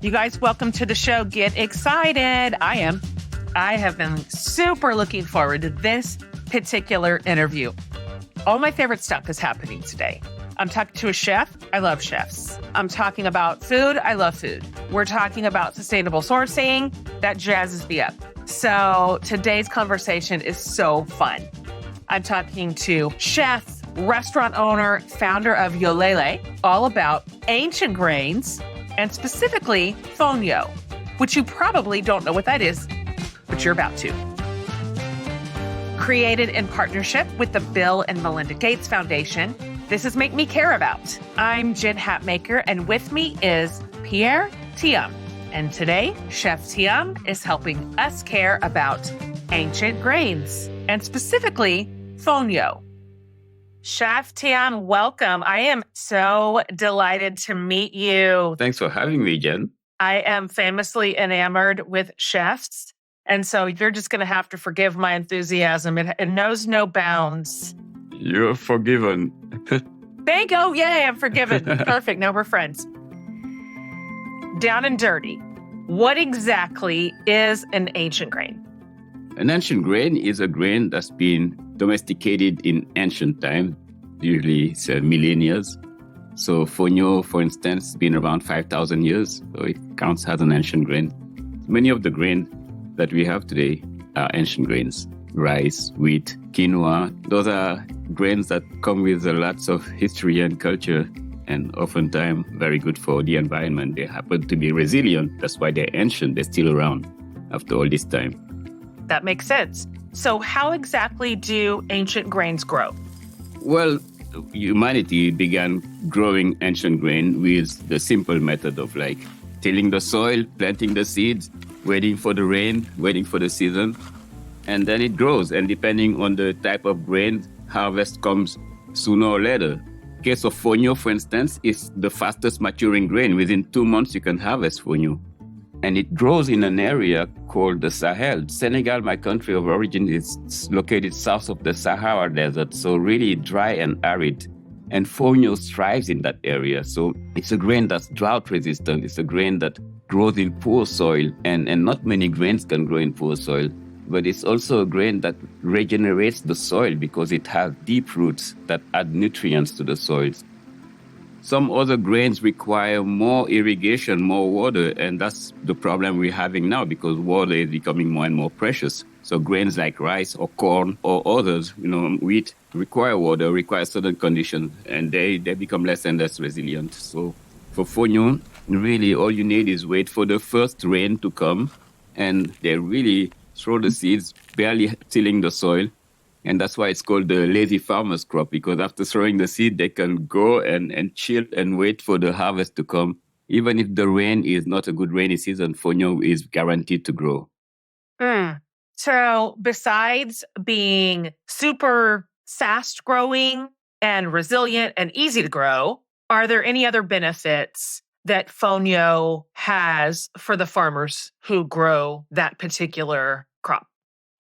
You guys, welcome to the show. Get excited. I am. I have been super looking forward to this particular interview. All my favorite stuff is happening today. I'm talking to a chef. I love chefs. I'm talking about food. I love food. We're talking about sustainable sourcing. That jazzes me up. So today's conversation is so fun. I'm talking to chef, restaurant owner, founder of Yolele, all about ancient grains, and specifically fonio, which you probably don't know what that is, but you're about to. Created in partnership with the Bill and Melinda Gates Foundation, this is Make Me Care About. I'm Jen Hatmaker, and with me is Pierre Tiam. And today, Chef Tiam is helping us care about ancient grains, and specifically fonio. Chef Tiam, welcome. I am so delighted to meet you. Thanks for having me, Jen. I am famously enamored with chefs, and so you're just going to have to forgive my enthusiasm. It knows no bounds. You're forgiven. Thank you. Yay, I'm forgiven. Perfect. Now we're friends. Down and dirty. What exactly is an ancient grain? An ancient grain is a grain that's been domesticated in ancient times, usually it's millennia. So fonio, for instance, has been around 5,000 years, so it counts as an ancient grain. Many of the grains that we have today are ancient grains. Rice, wheat, quinoa, those are grains that come with lots of history and culture, and oftentimes very good for the environment. They happen to be resilient. That's why they're ancient. They're still around after all this time. That makes sense. So how exactly do ancient grains grow? Well, humanity began growing ancient grain with the simple method of tilling the soil, planting the seeds, waiting for the rain, waiting for the season, and then it grows. And depending on the type of grain, harvest comes sooner or later. Case of fonio, for instance, is the fastest maturing grain. Within 2 months, you can harvest fonio. And it grows in an area called the Sahel. Senegal, my country of origin, is located south of the Sahara Desert, so really dry and arid. And fonio thrives in that area. So it's a grain that's drought resistant. It's a grain that grows in poor soil, and not many grains can grow in poor soil. But it's also a grain that regenerates the soil because it has deep roots that add nutrients to the soils. Some other grains require more irrigation, more water, and that's the problem we're having now because water is becoming more and more precious. So grains like rice or corn or others, wheat, require water, require certain conditions, and they become less and less resilient. So for fonio, really all you need is wait for the first rain to come, and they really throw the seeds, barely tilling the soil. And that's why it's called the lazy farmer's crop, because after throwing the seed, they can go and chill and wait for the harvest to come. Even if the rain is not a good rainy season, fonio is guaranteed to grow. So besides being super fast growing and resilient and easy to grow, are there any other benefits that fonio has for the farmers who grow that particular crop?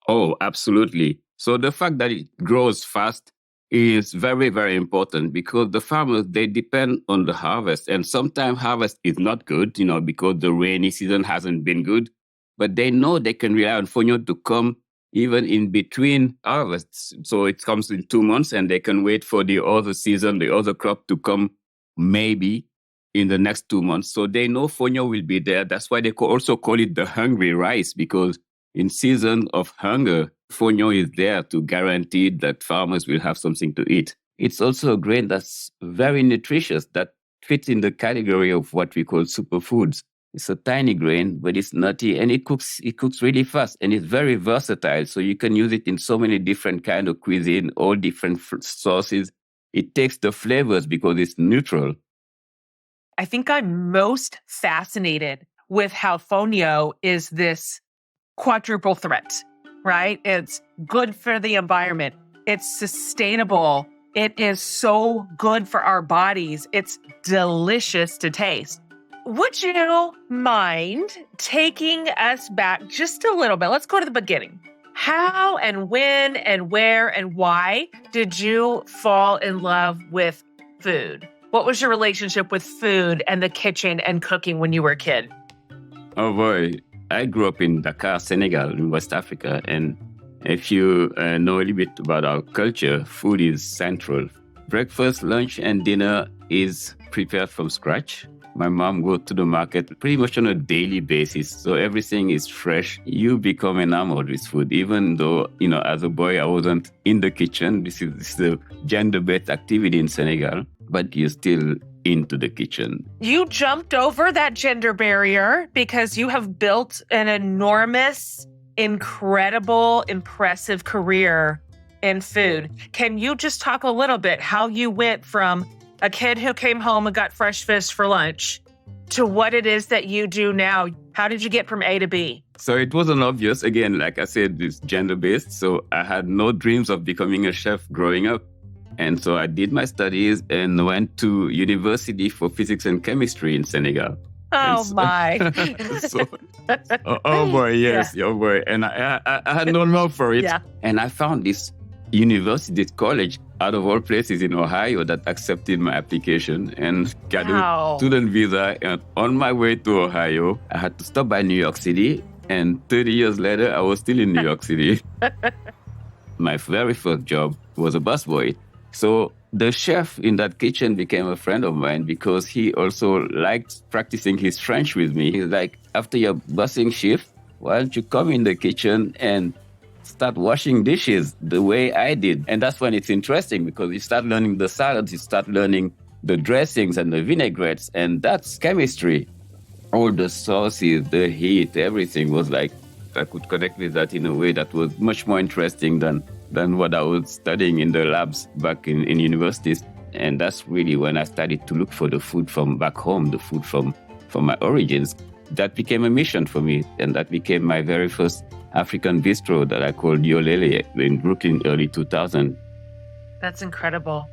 Oh, absolutely. So the fact that it grows fast is very, very important because the farmers, they depend on the harvest. And sometimes harvest is not good, because the rainy season hasn't been good. But they know they can rely on fonio to come even in between harvests. So it comes in 2 months and they can wait for the other season, the other crop to come maybe in the next 2 months. So they know fonio will be there. That's why they also call it the hungry rice, because in season of hunger, fonio is there to guarantee that farmers will have something to eat. It's also a grain that's very nutritious, that fits in the category of what we call superfoods. It's a tiny grain, but it's nutty and it cooks really fast and it's very versatile. So you can use it in so many different kinds of cuisine, all different sauces. It takes the flavors because it's neutral. I think I'm most fascinated with how fonio is this quadruple threat, right? It's good for the environment. It's sustainable. It is so good for our bodies. It's delicious to taste. Would you mind taking us back just a little bit? Let's go to the beginning. How and when and where and why did you fall in love with food? What was your relationship with food and the kitchen and cooking when you were a kid? Oh boy, I grew up in Dakar, Senegal, in West Africa. And if you know a little bit about our culture, food is central. Breakfast, lunch, and dinner is prepared from scratch. My mom goes to the market pretty much on a daily basis. So everything is fresh. You become enamored with food, even though, as a boy, I wasn't in the kitchen. This is a gender-based activity in Senegal, but you're still into the kitchen. You jumped over that gender barrier because you have built an enormous, incredible, impressive career in food. Can you just talk a little bit how you went from a kid who came home and got fresh fish for lunch to what it is that you do now? How did you get from A to B? So it wasn't obvious. Again, like I said, it's gender-based. So I had no dreams of becoming a chef growing up. And so I did my studies and went to university for physics and chemistry in Senegal. Oh, my. Oh boy, yes, yeah. Oh boy. And I had no love for it. Yeah. And I found this university, college, out of all places in Ohio, that accepted my application and got a student visa. And on my way to Ohio, I had to stop by New York City. And 30 years later, I was still in New York City. My very first job was a busboy. So the chef in that kitchen became a friend of mine because he also liked practicing his French with me. He's like, after your busing shift, why don't you come in the kitchen and start washing dishes the way I did? And that's when it's interesting because you start learning the salads, you start learning the dressings and the vinaigrettes, and that's chemistry. All the sauces, the heat, everything was like, I could connect with that in a way that was much more interesting than what I was studying in the labs back in universities. And that's really when I started to look for the food from back home, the food from my origins. That became a mission for me. And that became my very first African bistro that I called Yolele in Brooklyn, early 2000. That's incredible.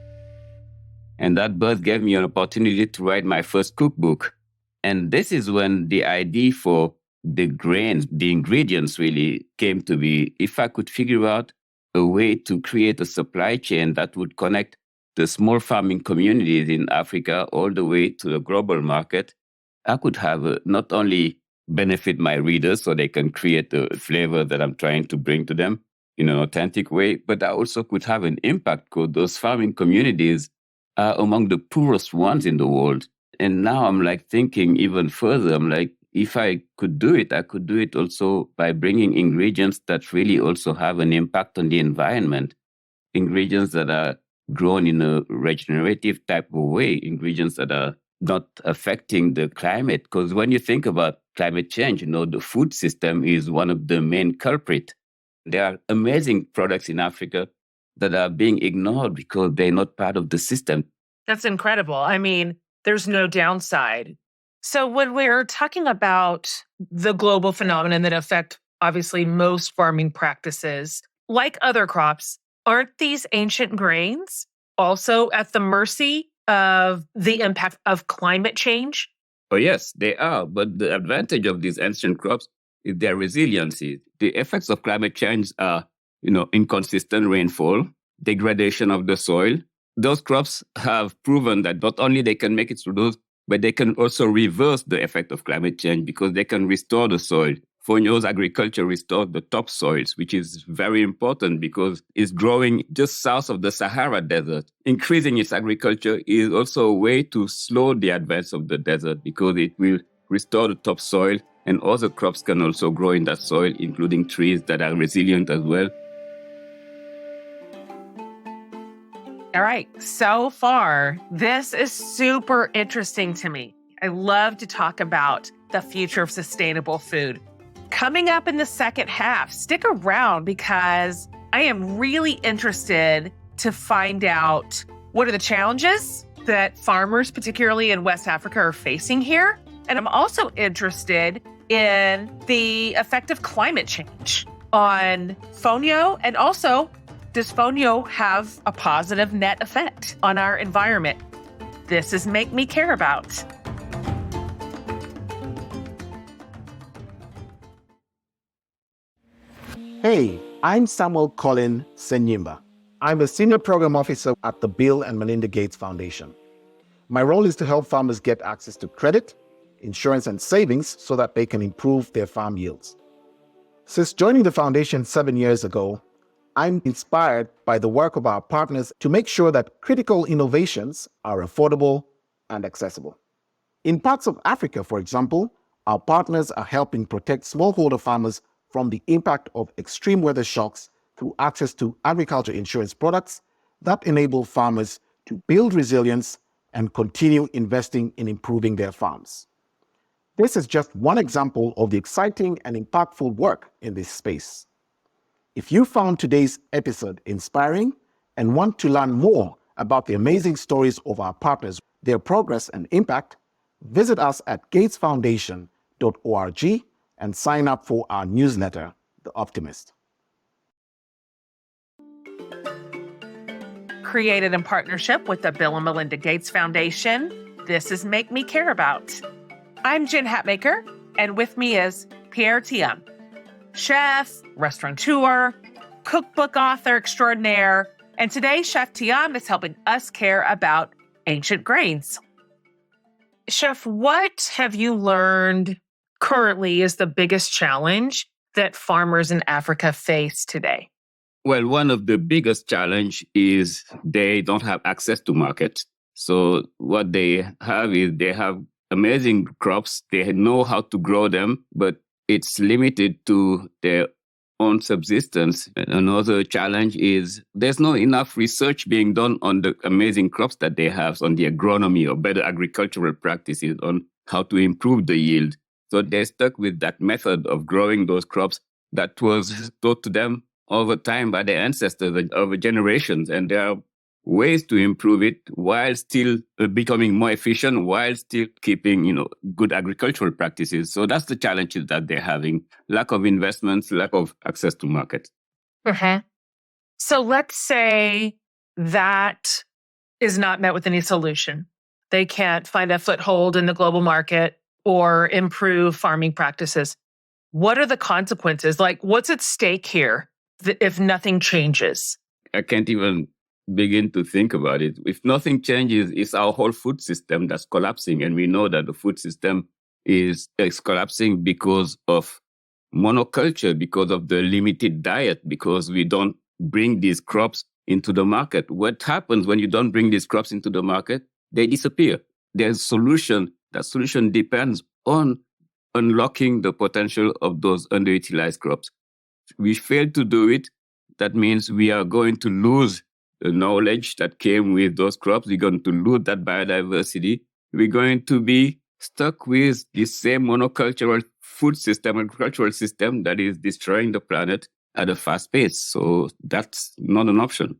And that birth gave me an opportunity to write my first cookbook. And this is when the idea for the grains, the ingredients really came to be. If I could figure out a way to create a supply chain that would connect the small farming communities in Africa all the way to the global market, I could have not only benefit my readers so they can create the flavor that I'm trying to bring to them in an authentic way, but I also could have an impact because those farming communities are among the poorest ones in the world. And now I'm like thinking even further. I'm like, if I could do it, I could do it also by bringing ingredients that really also have an impact on the environment. Ingredients that are grown in a regenerative type of way, ingredients that are not affecting the climate. Because when you think about climate change, the food system is one of the main culprits. There are amazing products in Africa that are being ignored because they're not part of the system. That's incredible. I mean, there's no downside. So when we're talking about the global phenomenon that affect, obviously, most farming practices, like other crops, aren't these ancient grains also at the mercy of the impact of climate change? Oh, yes, they are. But the advantage of these ancient crops is their resiliency. The effects of climate change are, inconsistent rainfall, degradation of the soil. Those crops have proven that not only they can make it through those, but they can also reverse the effect of climate change because they can restore the soil. Fonio's agriculture restores the topsoils, which is very important because it's growing just south of the Sahara Desert. Increasing its agriculture is also a way to slow the advance of the desert because it will restore the topsoil, and other crops can also grow in that soil, including trees that are resilient as well. All right. So far, this is super interesting to me. I love to talk about the future of sustainable food. Coming up in the second half, stick around because I am really interested to find out what are the challenges that farmers, particularly in West Africa, are facing here. And I'm also interested in the effect of climate change on fonio, and also, does fonio have a positive net effect on our environment? This is Make Me Care About. Hey, I'm Samuel Colin Senyimba. I'm a senior program officer at the Bill and Melinda Gates Foundation. My role is to help farmers get access to credit, insurance, and savings so that they can improve their farm yields. Since joining the foundation 7 years ago, I'm inspired by the work of our partners to make sure that critical innovations are affordable and accessible. In parts of Africa, for example, our partners are helping protect smallholder farmers from the impact of extreme weather shocks through access to agriculture insurance products that enable farmers to build resilience and continue investing in improving their farms. This is just one example of the exciting and impactful work in this space. If you found today's episode inspiring and want to learn more about the amazing stories of our partners, their progress and impact, visit us at gatesfoundation.org and sign up for our newsletter, The Optimist. Created in partnership with the Bill and Melinda Gates Foundation, this is Make Me Care About. I'm Jen Hatmaker, and with me is Pierre Tiam, chef, restaurateur, cookbook author extraordinaire, and today Chef Tiam is helping us care about ancient grains. Chef, what have you learned currently is the biggest challenge that farmers in Africa face today? Well, one of the biggest challenge is they don't have access to markets. So what they have is they have amazing crops. They know how to grow them, but it's limited to their own subsistence. And another challenge is there's not enough research being done on the amazing crops that they have, on the agronomy or better agricultural practices on how to improve the yield. So they're stuck with that method of growing those crops that was taught to them over time by their ancestors and over generations. And there are ways to improve it while still becoming more efficient, while still keeping, good agricultural practices. So that's the challenges that they're having. Lack of investments, lack of access to markets. Mm-hmm. So let's say that is not met with any solution. They can't find a foothold in the global market or improve farming practices. What are the consequences? Like, what's at stake here if nothing changes? I can't even begin to think about it. If nothing changes, it's our whole food system that's collapsing. And we know that the food system is collapsing because of monoculture, because of the limited diet, because we don't bring these crops into the market. What happens when you don't bring these crops into the market? They disappear. There's a solution. That solution depends on unlocking the potential of those underutilized crops. If we fail to do it, that means we are going to lose the knowledge that came with those crops. We're going to lose that biodiversity. We're going to be stuck with the same monocultural food system, agricultural system that is destroying the planet at a fast pace. So that's not an option.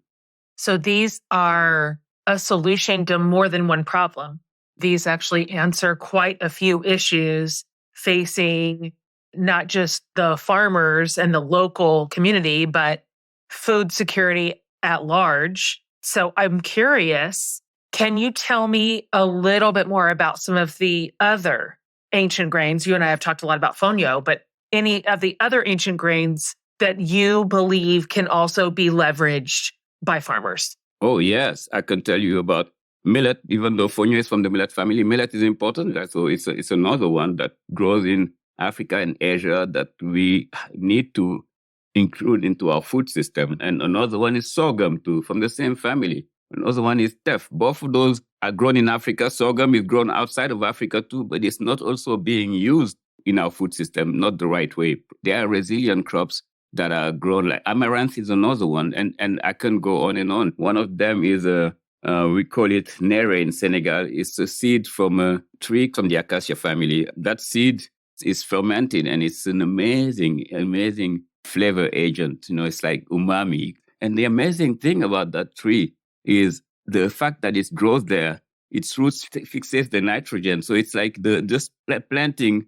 So these are a solution to more than one problem. These actually answer quite a few issues facing not just the farmers and the local community, but food security at large. So I'm curious, can you tell me a little bit more about some of the other ancient grains? You and I have talked a lot about fonio, but any of the other ancient grains that you believe can also be leveraged by farmers? Oh, yes. I can tell you about millet. Even though fonio is from the millet family, millet is important. So it's another one that grows in Africa and Asia that we need to include into our food system. And another one is sorghum too, from the same family. Another one is teff. Both of those are grown in Africa. Sorghum is grown outside of Africa too, but it's not also being used in our food system, not the right way. There are resilient crops that are grown, like amaranth is another one, and I can go on and on. One of them is we call it nere in Senegal. It's a seed from a tree from the acacia family. That seed is fermented, and it's an amazing flavor agent. It's like umami. And the amazing thing about that tree is the fact that it grows there. Its roots fixates the nitrogen. So it's like just planting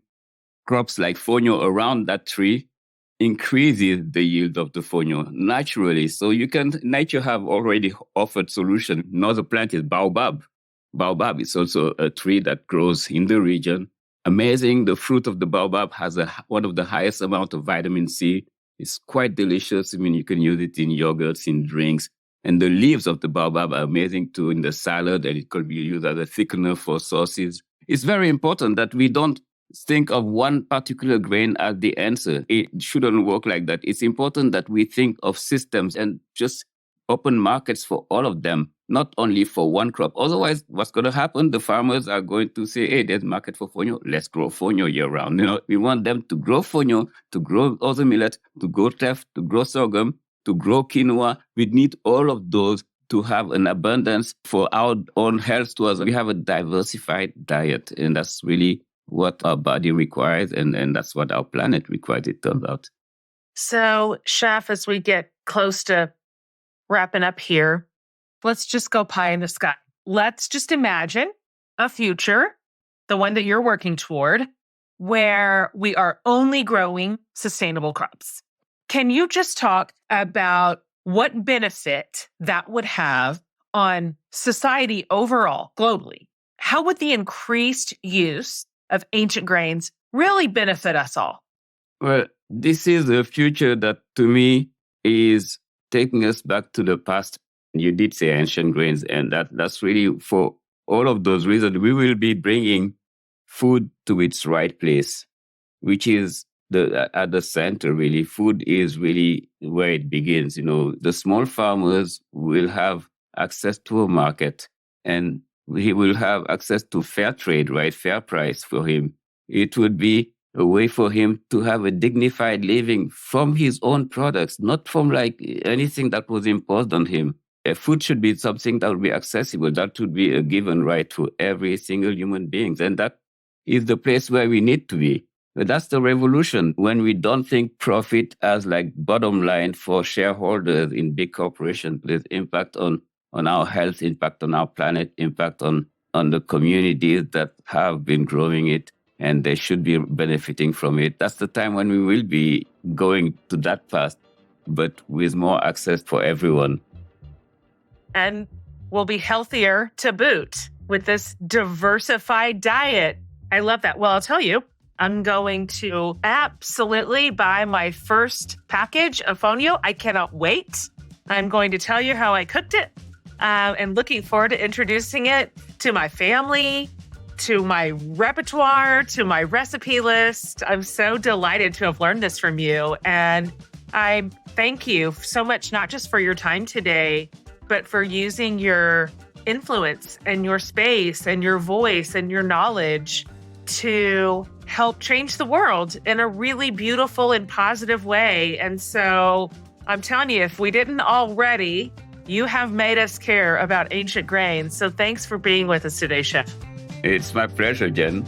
crops like fonio around that tree increases the yield of the fonio naturally. So nature have already offered solution. Another plant is baobab. Baobab is also a tree that grows in the region. Amazing. The fruit of the baobab has one of the highest amount of vitamin C. It's quite delicious. I mean, you can use it in yogurts, in drinks. And the leaves of the baobab are amazing too in the salad, and it could be used as a thickener for sauces. it's very important that we don't think of one particular grain as the answer. It shouldn't work like that. It's important that we think of systems and just open markets for all of them, not only for one crop. Otherwise, what's going to happen? The farmers are going to say, hey, there's market for fonio. Let's grow fonio year round. We want them to grow fonio, to grow other millet, to grow teff, to grow sorghum, to grow quinoa. We need all of those to have an abundance for our own health to us. We have a diversified diet, and that's really what our body requires, and that's what our planet requires, it turns out. So, Chef, as we get close to wrapping up here, let's just go pie in the sky. Let's just imagine a future, the one that you're working toward, where we are only growing sustainable crops. Can you just talk about what benefit that would have on society overall, globally? How would the increased use of ancient grains really benefit us all? Well, this is a future that, to me, is taking us back to the past. You did say ancient grains, and that's really for all of those reasons. We will be bringing food to its right place, which is at the center, really. Food is really where it begins. The small farmers will have access to a market, and he will have access to fair trade, right? Fair price for him. It would be a way for him to have a dignified living from his own products, not from like anything that was imposed on him. Food should be something that would be accessible. That would be a given right to every single human being. And that is the place where we need to be. But that's the revolution, when we don't think profit as like bottom line for shareholders in big corporations. There's impact on our health, impact on our planet, impact on the communities that have been growing it, and they should be benefiting from it. That's the time when we will be going to that path, but with more access for everyone. And we'll be healthier to boot with this diversified diet. I love that. Well, I'll tell you, I'm going to absolutely buy my first package of fonio. I cannot wait. I'm going to tell you how I cooked it, and looking forward to introducing it to my family, to my repertoire, to my recipe list. I'm so delighted to have learned this from you. And I thank you so much, not just for your time today, but for using your influence and your space and your voice and your knowledge to help change the world in a really beautiful and positive way. And so I'm telling you, if we didn't already, you have made us care about ancient grains. So thanks for being with us today, Chef. It's my pleasure, Jen.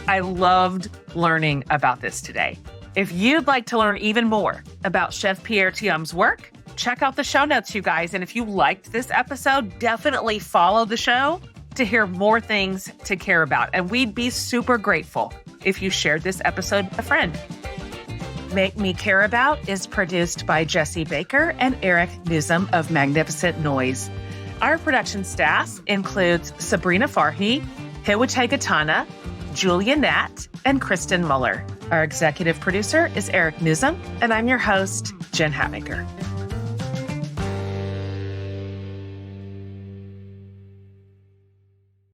I loved learning about this today. If you'd like to learn even more about Chef Pierre Tiam's work, check out the show notes, you guys. And if you liked this episode, definitely follow the show to hear more things to care about. And we'd be super grateful if you shared this episode with a friend. Make Me Care About is produced by Jesse Baker and Eric Newsom of Magnificent Noise. Our production staff includes Sabrina Farhi, Hiwate Gatana, Julia Nat, and Kristen Muller. Our executive producer is Eric Newsom, and I'm your host, Jen Hatmaker.